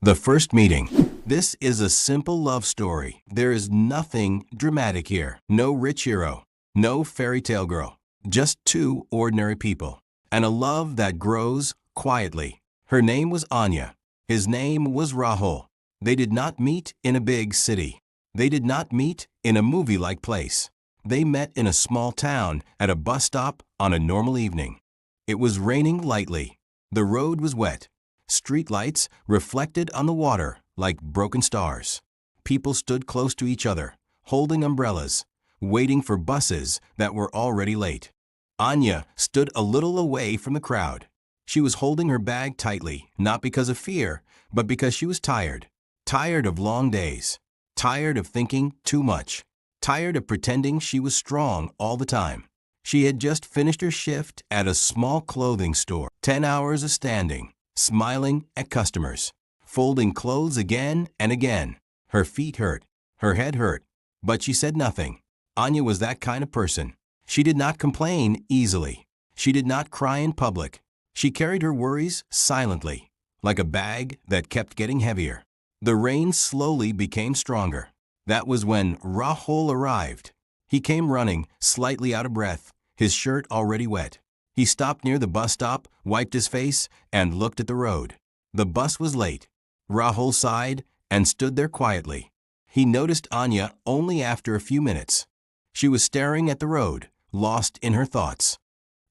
The first meeting. This is a simple love story. There is nothing dramatic here. No rich hero. No fairy tale girl. Just two ordinary people. And a love that grows quietly. Her name was Anya. His name was Rahul. They did not meet in a big city. They did not meet in a movie-like place. They met in a small town at a bus stop on a normal evening. It was raining lightly. The road was wet. Street lights reflected on the water like broken stars. People stood close to each other, holding umbrellas, waiting for buses that were already late. Anya stood a little away from the crowd. She was holding her bag tightly, not because of fear, but because she was tired. Tired of long days. Tired of thinking too much. Tired of pretending she was strong all the time. She had just finished her shift at a small clothing store. 10 hours of standing, smiling at customers, folding clothes again and again. Her feet hurt, her head hurt, but she said nothing. Anya was that kind of person. She did not complain easily. She did not cry in public. She carried her worries silently, like a bag that kept getting heavier. The rain slowly became stronger. That was when Rahul arrived. He came running, slightly out of breath, his shirt already wet. He stopped near the bus stop, wiped his face, and looked at the road. The bus was late. Rahul sighed and stood there quietly. He noticed Anya only after a few minutes. She was staring at the road, lost in her thoughts.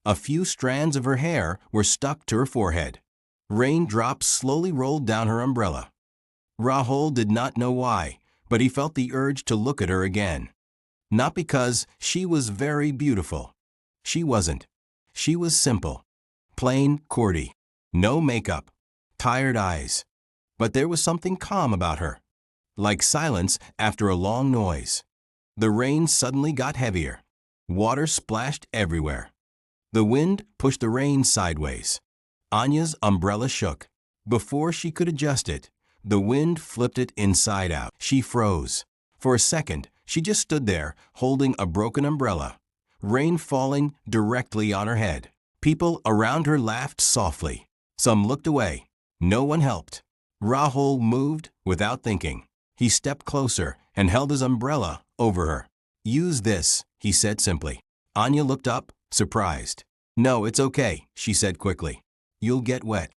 A few strands of her hair were stuck to her forehead. Raindrops slowly rolled down her umbrella. Rahul did not know why, but he felt the urge to look at her again. Not because she was very beautiful. She wasn't. She was simple, plain Cordy, no makeup, tired eyes. But there was something calm about her, like silence after a long noise. The rain suddenly got heavier. Water splashed everywhere. The wind pushed the rain sideways. Anya's umbrella shook. Before she could adjust it, the wind flipped it inside out. She froze. For a second, she just stood there, holding a broken umbrella. Rain falling directly on her head. People around her laughed softly. Some looked away. No one helped. Rahul moved without thinking. He stepped closer and held his umbrella over her. "Use this," he said simply. Anya looked up, surprised. "No, it's okay," she said quickly. "You'll get wet."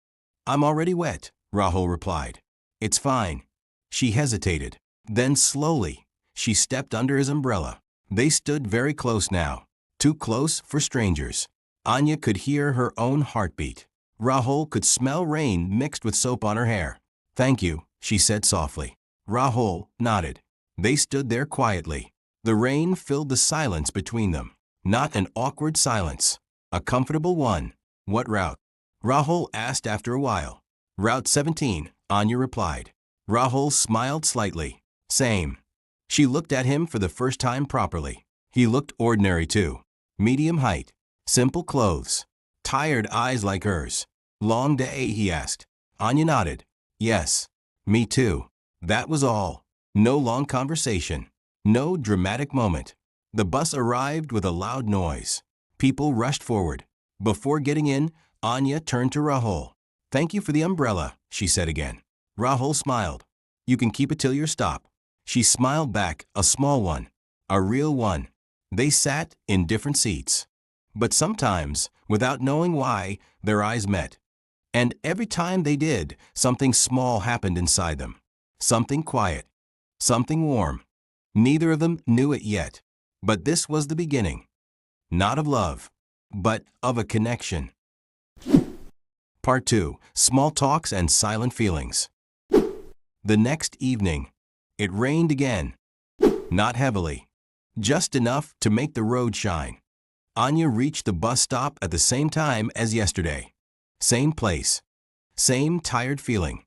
"I'm already wet," Rahul replied. "It's fine." She hesitated. Then slowly, she stepped under his umbrella. They stood very close now. Too close for strangers. Anya could hear her own heartbeat. Rahul could smell rain mixed with soap on her hair. "Thank you," she said softly. Rahul nodded. They stood there quietly. The rain filled the silence between them. Not an awkward silence. A comfortable one. "What route?" Rahul asked after a while. "Route 17, Anya replied. Rahul smiled slightly. "Same." She looked at him for the first time properly. He looked ordinary too. Medium height. Simple clothes. Tired eyes like hers. "Long day?" he asked. Anya nodded. "Yes. Me too." That was all. No long conversation. No dramatic moment. The bus arrived with a loud noise. People rushed forward. Before getting in, Anya turned to Rahul. "Thank you for the umbrella," she said again. Rahul smiled. "You can keep it till your stop." She smiled back, a small one. A real one. They sat in different seats. But sometimes, without knowing why, their eyes met. And every time they did, something small happened inside them. Something quiet. Something warm. Neither of them knew it yet. But this was the beginning. Not of love, but of a connection. Part 2. Small Talks and Silent Feelings. The next evening, it rained again. Not heavily. Just enough to make the road shine. Anya reached the bus stop at the same time as yesterday. Same place. Same tired feeling.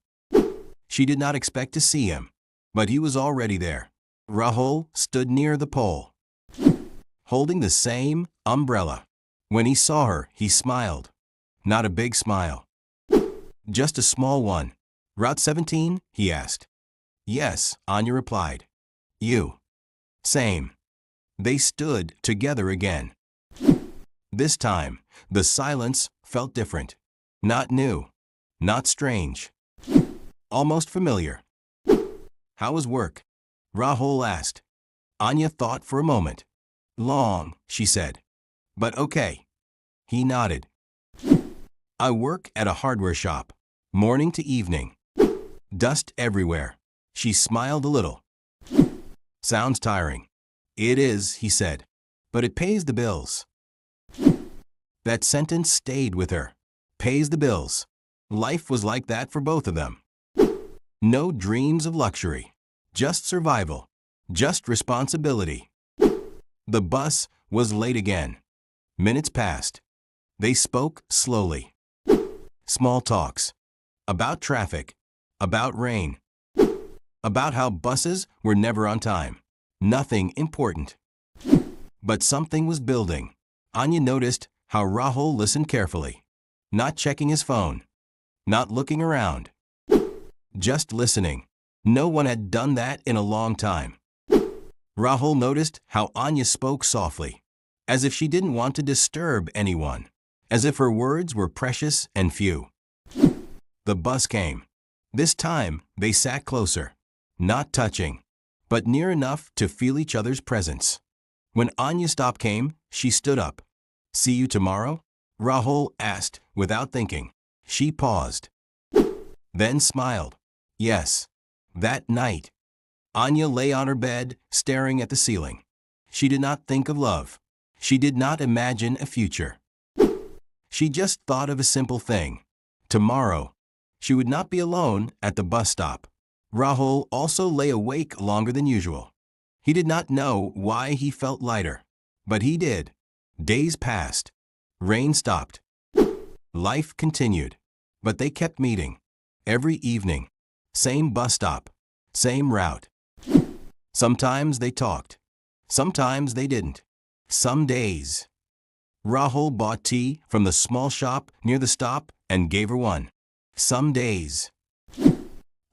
She did not expect to see him, but he was already there. Rahul stood near the pole, holding the same umbrella. When he saw her, he smiled. Not a big smile. Just a small one. "Route 17?" he asked. "Yes," Anya replied. "You?" "Same." They stood together again. This time, the silence felt different. Not new. Not strange. almost familiar. How was work? Rahul asked. Anya thought for a moment. Long, she said. But okay. He nodded. I work at a hardware shop, morning to evening. Dust everywhere. She smiled a little. Sounds tiring. It is, he said. But it pays the bills. That sentence stayed with her. Pays the bills. Life was like that for both of them. No dreams of luxury. Just survival. Just responsibility. The bus was late again. Minutes passed. They spoke slowly. Small talks. About traffic. About rain. About how buses were never on time. Nothing important. But something was building. Anya noticed how Rahul listened carefully. Not checking his phone. Not looking around. Just listening. No one had done that in a long time. Rahul noticed how Anya spoke softly, as if she didn't want to disturb anyone, as if her words were precious and few. The bus came. This time, they sat closer, not touching, but near enough to feel each other's presence. When Anya's stop came, she stood up. See you tomorrow? Rahul asked without thinking. She paused. Then smiled. Yes. That night. Anya lay on her bed, staring at the ceiling. She did not think of love. She did not imagine a future. She just thought of a simple thing. Tomorrow, she would not be alone at the bus stop. Rahul also lay awake longer than usual. He did not know why he felt lighter, but he did. Days passed. Rain stopped. Life continued, but they kept meeting. Every evening. Same bus stop. Same route. Sometimes they talked. Sometimes they didn't. Some days. Rahul bought tea from the small shop near the stop and gave her one. Some days.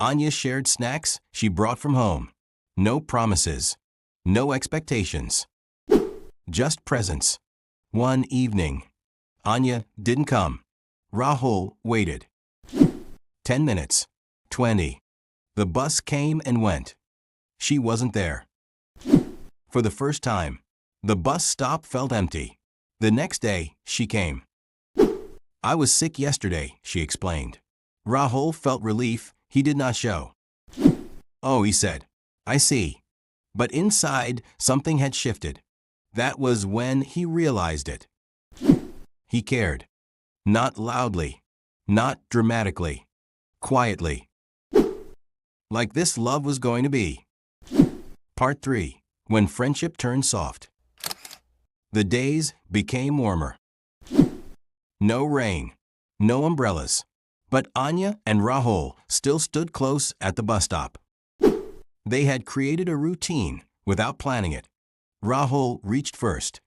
Anya shared snacks she brought from home. No promises. No expectations. Just presence. One evening. Anya didn't come. Rahul waited. 10 minutes. 20. The bus came and went. She wasn't there. For the first time, the bus stop felt empty. The next day, she came. I was sick yesterday, she explained. Rahul felt relief he did not show. Oh, he said. I see. But inside, something had shifted. That was when he realized it. He cared. Not loudly. Not dramatically. Quietly. Like this love was going to be. Part 3. When friendship turned soft. The days became warmer. No rain. No umbrellas. But Anya and Rahul still stood close at the bus stop. They had created a routine without planning it. Rahul reached first.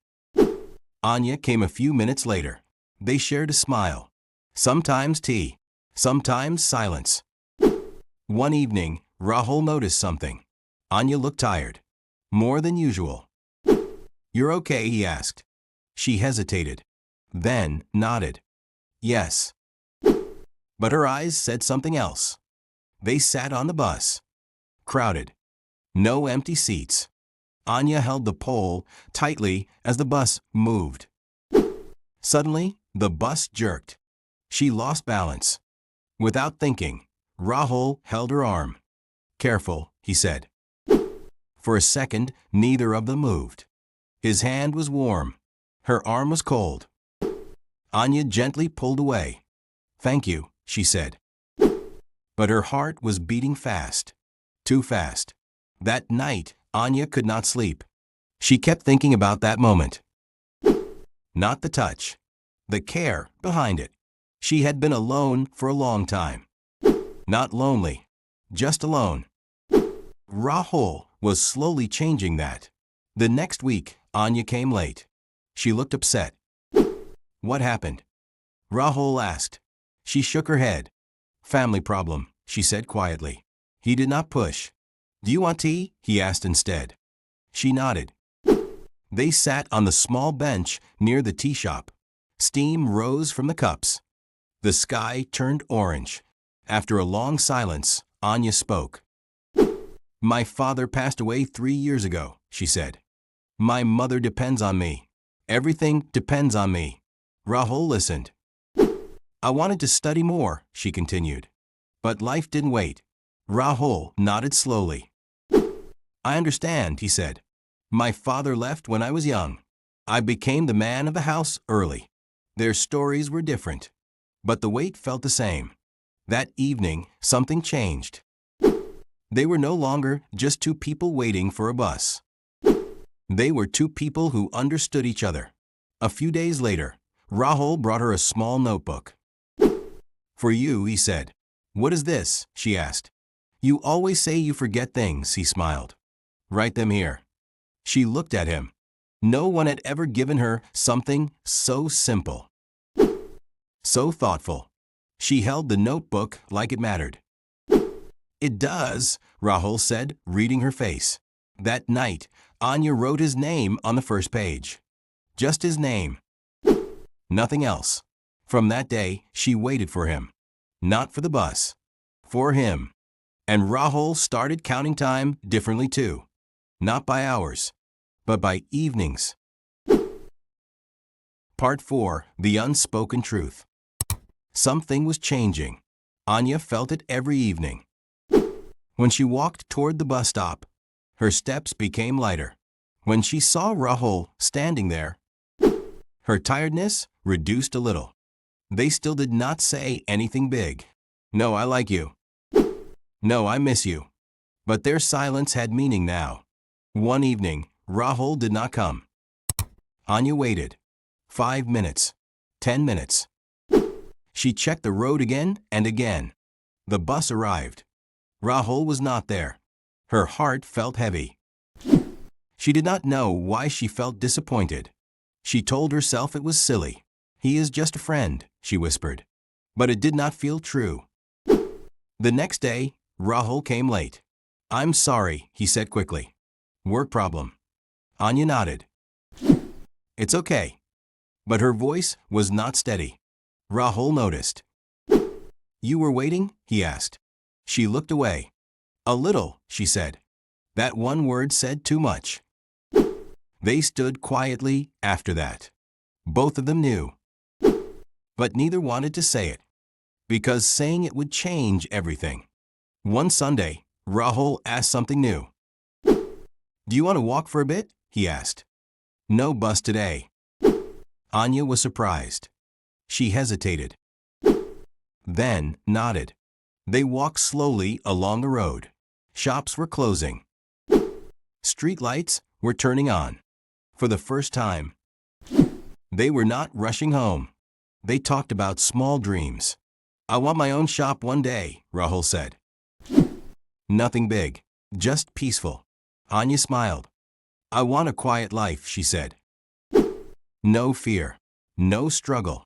Anya came a few minutes later. They shared a smile. Sometimes tea. Sometimes silence. One evening, Rahul noticed something. Anya looked tired. More than usual. You're okay, he asked. She hesitated. Then nodded. Yes. But her eyes said something else. They sat on the bus. Crowded. No empty seats. Anya held the pole tightly as the bus moved. Suddenly, the bus jerked. She lost balance. Without thinking, Rahul held her arm. Careful, he said. For a second, neither of them moved. His hand was warm. Her arm was cold. Anya gently pulled away. Thank you, she said. But her heart was beating fast. Too fast. That night, Anya could not sleep. She kept thinking about that moment. Not the touch. The care behind it. She had been alone for a long time. Not lonely. Just alone. Rahul was slowly changing that. The next week, Anya came late. She looked upset. What happened? Rahul asked. She shook her head. Family problem, she said quietly. He did not push. Do you want tea? He asked instead. She nodded. They sat on the small bench near the tea shop. Steam rose from the cups. The sky turned orange. After a long silence, Anya spoke. My father passed away 3 years ago, she said. My mother depends on me. Everything depends on me. Rahul listened. I wanted to study more, she continued. But life didn't wait. Rahul nodded slowly. I understand, he said. My father left when I was young. I became the man of the house early. Their stories were different, but the weight felt the same. That evening, something changed. They were no longer just two people waiting for a bus. They were two people who understood each other. A few days later, Rahul brought her a small notebook. For you, he said. What is this? She asked. You always say you forget things, he smiled. Write them here. She looked at him. No one had ever given her something so simple, so thoughtful. She held the notebook like it mattered. It does, Rahul said, reading her face. That night, Anya wrote his name on the first page. Just his name. Nothing else. From that day, she waited for him. Not for the bus. For him. And Rahul started counting time differently too. Not by hours, but by evenings. Part 4. The Unspoken Truth. Something was changing. Anya felt it every evening. When she walked toward the bus stop, her steps became lighter. When she saw Rahul standing there, her tiredness reduced a little. They still did not say anything big. No, I like you. No, I miss you. But their silence had meaning now. One evening, Rahul did not come. Anya waited. 5 minutes. 10 minutes. She checked the road again and again. The bus arrived. Rahul was not there. Her heart felt heavy. She did not know why she felt disappointed. She told herself it was silly. He is just a friend, she whispered. But it did not feel true. The next day, Rahul came late. I'm sorry, he said quickly. Work problem. Anya nodded. It's okay. But her voice was not steady. Rahul noticed. You were waiting? He asked. She looked away. A little, she said. That one word said too much. They stood quietly after that. Both of them knew. But neither wanted to say it, because saying it would change everything. One Sunday, Rahul asked something new. Do you want to walk for a bit? He asked. No bus today. Anya was surprised. She hesitated. Then nodded. They walked slowly along the road. Shops were closing. Street lights were turning on. For the first time, they were not rushing home. They talked about small dreams. I want my own shop one day, Rahul said. Nothing big, just peaceful. Anya smiled. I want a quiet life, she said. No fear, no struggle.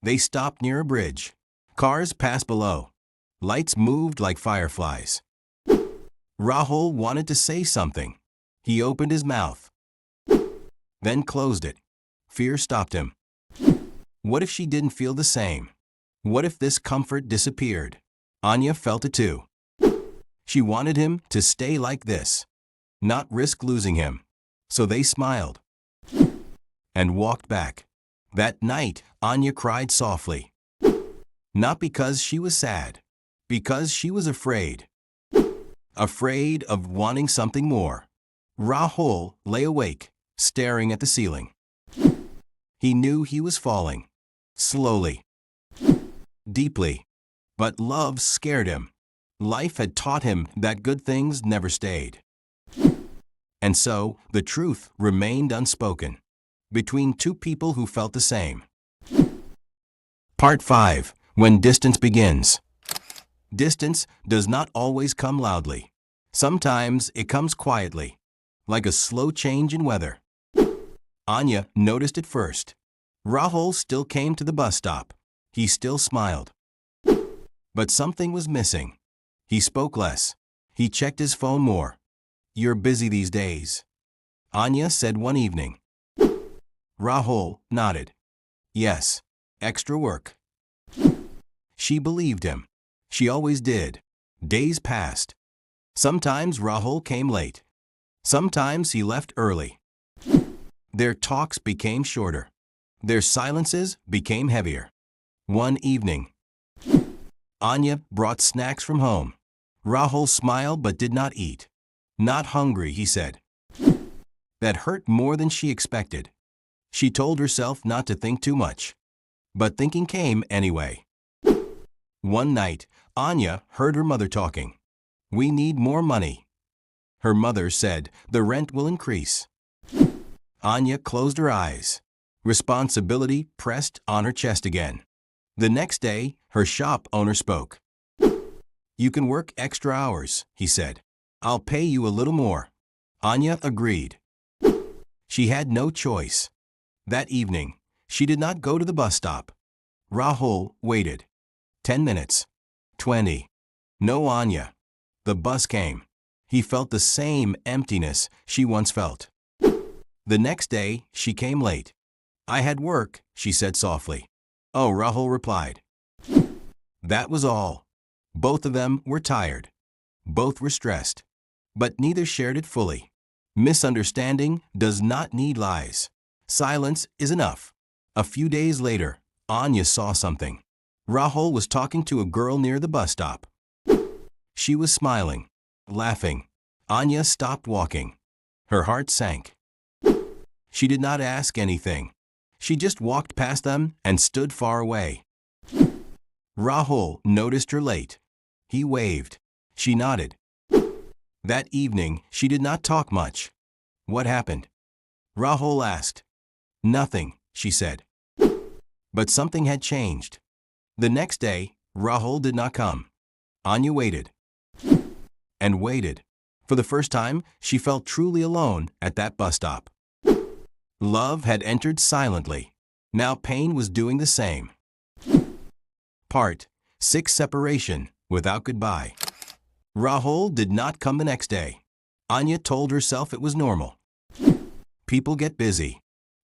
They stopped near a bridge. Cars passed below. Lights moved like fireflies. Rahul wanted to say something. He opened his mouth, then closed it. Fear stopped him. What if she didn't feel the same? What if this comfort disappeared? Anya felt it too. She wanted him to stay like this, not risk losing him. So they smiled and walked back. That night, Anya cried softly. Not because she was sad, because she was afraid. Afraid of wanting something more. Rahul lay awake, staring at the ceiling. He knew he was falling. Slowly. Deeply. But love scared him. Life had taught him that good things never stayed. And so, the truth remained unspoken. Between two people who felt the same. Part 5. When distance begins. Distance does not always come loudly. Sometimes it comes quietly, like a slow change in weather. Anya noticed it first. Rahul still came to the bus stop. He still smiled. But something was missing. He spoke less. He checked his phone more. You're busy these days, Anya said one evening. Rahul nodded. Yes, extra work. She believed him. She always did. Days passed. Sometimes Rahul came late. Sometimes he left early. Their talks became shorter. Their silences became heavier. One evening, Anya brought snacks from home. Rahul smiled but did not eat. Not hungry, he said. That hurt more than she expected. She told herself not to think too much. But thinking came anyway. One night, Anya heard her mother talking. "We need more money." Her mother said, "The rent will increase." Anya closed her eyes. Responsibility pressed on her chest again. The next day, her shop owner spoke. "You can work extra hours," he said. "I'll pay you a little more." Anya agreed. She had no choice. That evening, she did not go to the bus stop. Rahul waited. 10 minutes. 20. No Anya. The bus came. He felt the same emptiness she once felt. The next day, she came late. "I had work," she said softly. "Oh," Rahul replied. That was all. Both of them were tired. Both were stressed. But neither shared it fully. Misunderstanding does not need lies. Silence is enough. A few days later, Anya saw something. Rahul was talking to a girl near the bus stop. She was smiling, laughing. Anya stopped walking. Her heart sank. She did not ask anything. She just walked past them and stood far away. Rahul noticed her late. He waved. She nodded. That evening, she did not talk much. "What happened?" Rahul asked. "Nothing," she said. But something had changed. The next day, Rahul did not come. Anya waited. And waited. For the first time, she felt truly alone at that bus stop. Love had entered silently. Now pain was doing the same. Part 6. Separation without goodbye. Rahul did not come the next day. Anya told herself it was normal. People get busy.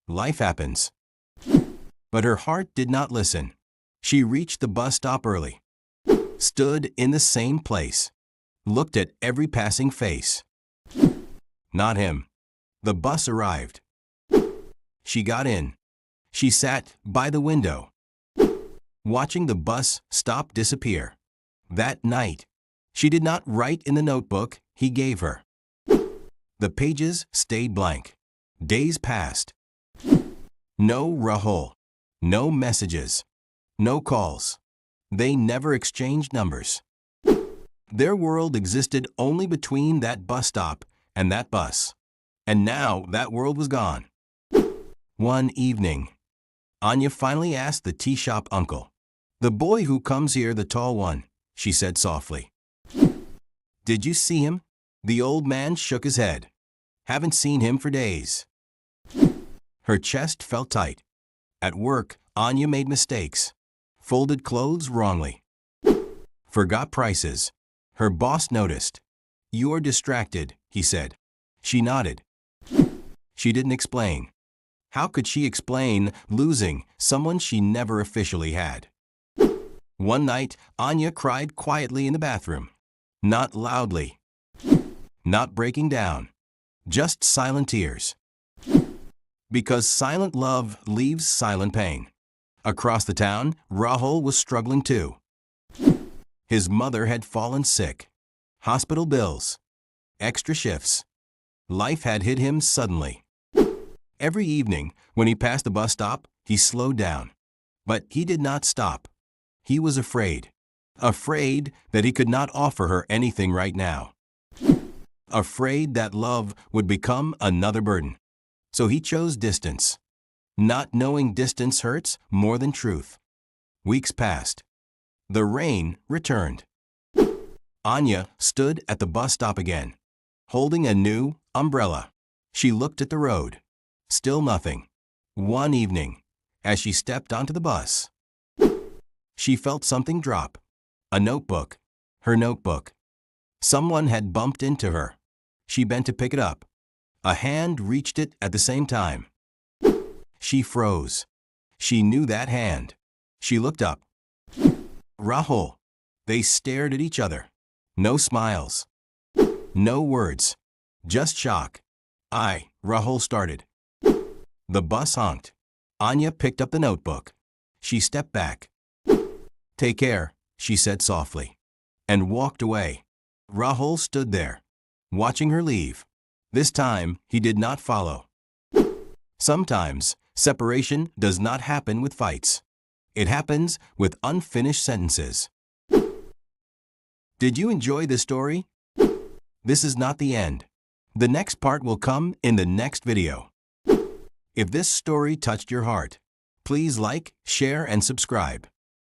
Life happens. But her heart did not listen. She reached the bus stop early. Stood in the same place. Looked at every passing face. Not him. The bus arrived. She got in. She sat by the window, watching the bus stop disappear. That night, she did not write in the notebook he gave her. The pages stayed blank. Days passed. No Rahul. No messages. No calls. They never exchanged numbers. Their world existed only between that bus stop and that bus. And now that world was gone. One evening, Anya finally asked the tea shop uncle. "The boy who comes here, the tall one," she said softly. "Did you see him?" The old man shook his head. "Haven't seen him for days." Her chest felt tight. At work, Anya made mistakes. Folded clothes wrongly. Forgot prices. Her boss noticed. "You're distracted," he said. She nodded. She didn't explain. How could she explain losing someone she never officially had? One night, Anya cried quietly in the bathroom. Not loudly. Not breaking down. Just silent tears. Because silent love leaves silent pain. Across the town, Rahul was struggling too. His mother had fallen sick. Hospital bills. Extra shifts. Life had hit him suddenly. Every evening, when he passed the bus stop, he slowed down. But he did not stop. He was afraid. Afraid that he could not offer her anything right now. Afraid that love would become another burden. So he chose distance. Not knowing distance hurts more than truth. Weeks passed. The rain returned. Anya stood at the bus stop again, holding a new umbrella. She looked at the road. Still nothing. One evening, as she stepped onto the bus, she felt something drop. A notebook. Her notebook. Someone had bumped into her. She bent to pick it up. A hand reached it at the same time. She froze. She knew that hand. She looked up. Rahul. They stared at each other. No smiles. No words. Just shock. Rahul started. The bus honked. Anya picked up the notebook. She stepped back. "Take care," she said softly, and walked away. Rahul stood there, watching her leave. This time, he did not follow. Sometimes, separation does not happen with fights. It happens with unfinished sentences. Did you enjoy this story? This is not the end. The next part will come in the next video. If this story touched your heart, please like, share, and subscribe.